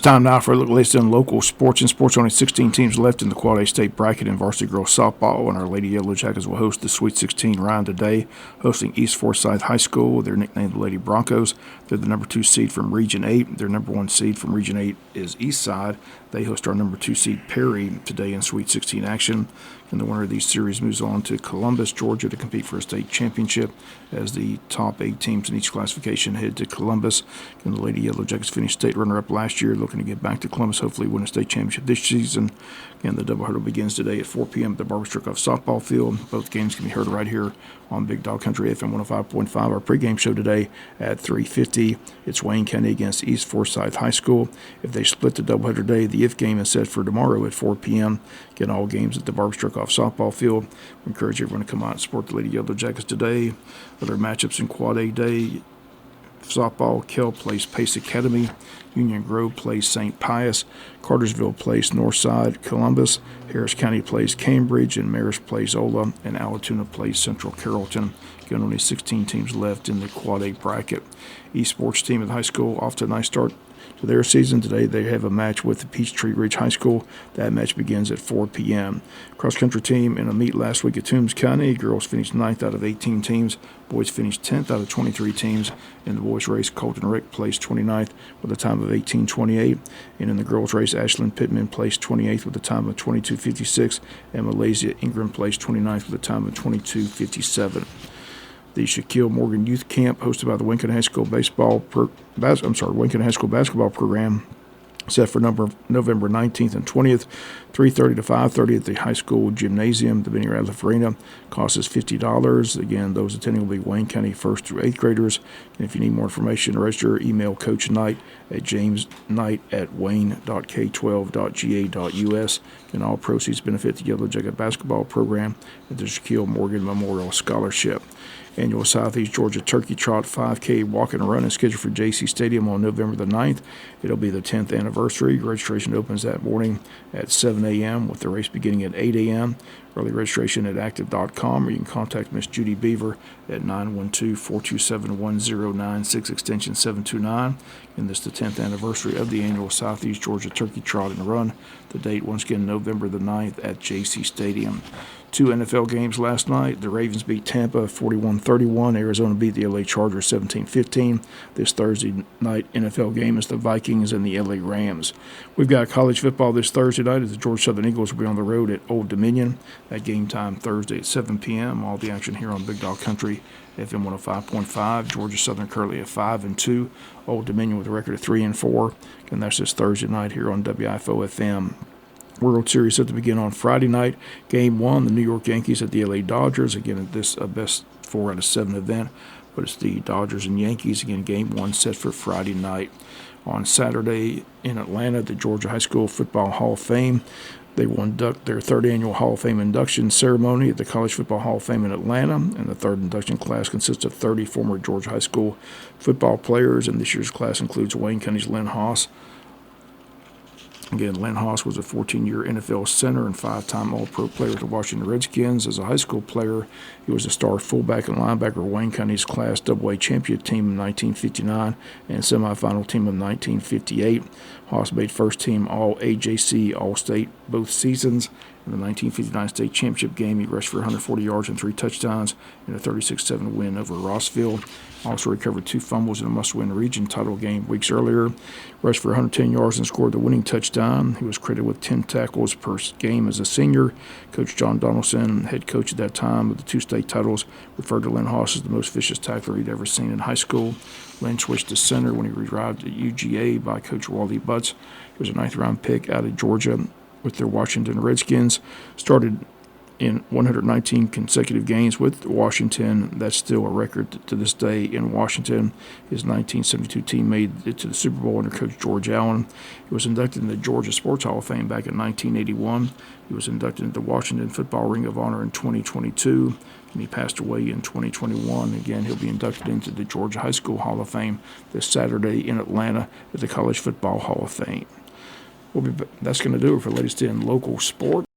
time now for a look at the latest in local sports. In sports, only 16 teams left in the Quad A state bracket in varsity girls softball, and our Lady Yellow Jackets will host the Sweet 16 round today, hosting East Forsyth High School. They're nicknamed the Lady Broncos. They're the number 2 seed from Region 8. Their number 1 seed from Region 8 is Eastside. They host our number 2 seed Perry today in Sweet 16 action. And the winner of these series moves on to Columbus, Georgia, to compete for a state championship as the top 8 teams in each classification head to Columbus. And the Lady Yellow Jackets finished state runner-up last year, looking to get back to Columbus, hopefully win a state championship this season. And the doubleheader begins today at 4 p.m. at the Barbara Strickhoff softball field. Both games can be heard right here on Big Dog Country FM 105.5. Our pregame show today at 3:50. It's Wayne County against East Forsyth High School. If they split the doubleheader today, the if game is set for tomorrow at 4 p.m. Again, all games at the Barbara Strickhoff softball field. We encourage everyone to come out and support the Lady Yellow Jackets today. Other matchups in Quad A Day: softball, Kell plays Pace Academy. Union Grove plays St. Pius. Cartersville plays Northside Columbus. Harris County plays Cambridge. And Marist plays Ola. And Allatoona plays Central Carrollton. Again, only 16 teams left in the Quad A bracket. Esports team at the high school off to a nice start to their season. Today they have a match with the Peachtree Ridge High School. That match begins at 4 p.m. Cross-country team in a meet last week at Toombs County. Girls finished 9th out of 18 teams. Boys finished 10th out of 23 teams. In the boys race, Colton Rick placed 29th with a time of 18:28. And in the girls race, Ashlyn Pittman placed 28th with a time of 22:56. And Malaysia Ingram placed 29th with a time of 22:57. The Shaquille Morgan Youth Camp, hosted by the Wayne County High School Wayne County High School basketball program, set for November 19th and 20th, 3:30 to 5:30 at the high school gymnasium. The Benny Radcliffe Arena cost is $50. Again, those attending will be Wayne County 1st through 8th graders. And if you need more information, register, email Coach Knight at jamesknight@wayne.k12.ga.us. And all proceeds benefit the Yellow Jacket basketball program and the Shaquille Morgan Memorial Scholarship. Annual Southeast Georgia Turkey Trot 5K Walk and Run is scheduled for JC Stadium on November the 9th. It'll be the 10th anniversary. Registration opens that morning at 7 a.m. with the race beginning at 8 a.m. Early registration at active.com, or you can contact Miss Judy Beaver at 912-427-1096, extension 729. And this is the 10th anniversary of the annual Southeast Georgia Turkey Trot and Run. The date, once again, November the 9th at JC Stadium. 2 NFL games last night. The Ravens beat Tampa 41-31. Arizona beat the LA Chargers 17-15. This Thursday night NFL game is the Vikings and the LA Rams. We've got college football this Thursday night as the Georgia Southern Eagles will be on the road at Old Dominion. That game time Thursday at 7 p.m. All the action here on Big Dog Country FM 105.5. Georgia Southern currently at 5-2. Old Dominion with a record of 3-4. And that's this Thursday night here on WIFO FM. World Series set to begin on Friday night. Game 1, the New York Yankees at the LA Dodgers. Again, this a best 4 out of 7 event, but it's the Dodgers and Yankees. Again, Game 1 set for Friday night. On Saturday in Atlanta, the Georgia High School Football Hall of Fame. They will induct their 3rd annual Hall of Fame induction ceremony at the College Football Hall of Fame in Atlanta. And the 3rd induction class consists of 30 former Georgia High School football players. And this year's class includes Wayne County's Lynn Haas. Again, Len Haas was a 14-year NFL center and 5-time All-Pro player with the Washington Redskins. As a high school player, he was a star fullback and linebacker of Wayne County's Class AA championship team in 1959 and semifinal team of 1958. Haas made first-team All-AJC All-State both seasons. In the 1959 state championship game, he rushed for 140 yards and 3 touchdowns in a 36-7 win over Rossville. Also recovered 2 fumbles in a must-win region title game weeks earlier. Rushed for 110 yards and scored the winning touchdown. He was credited with 10 tackles per game as a senior. Coach John Donaldson, head coach at that time of the 2 state titles, referred to Len Haas as the most vicious tackler he'd ever seen in high school. Len switched to center when he arrived at UGA by Coach Wally Butts. He was a 9th-round pick out of Georgia with their Washington Redskins. Started in 119 consecutive games with Washington. That's still a record to this day in Washington. His 1972 team made it to the Super Bowl under Coach George Allen. He was inducted in the Georgia Sports Hall of Fame back in 1981. He was inducted into the Washington Football Ring of Honor in 2022, and he passed away in 2021. Again, he'll be inducted into the Georgia High School Hall of Fame this Saturday in Atlanta at the College Football Hall of Fame. That's going to do it for the latest in local sports.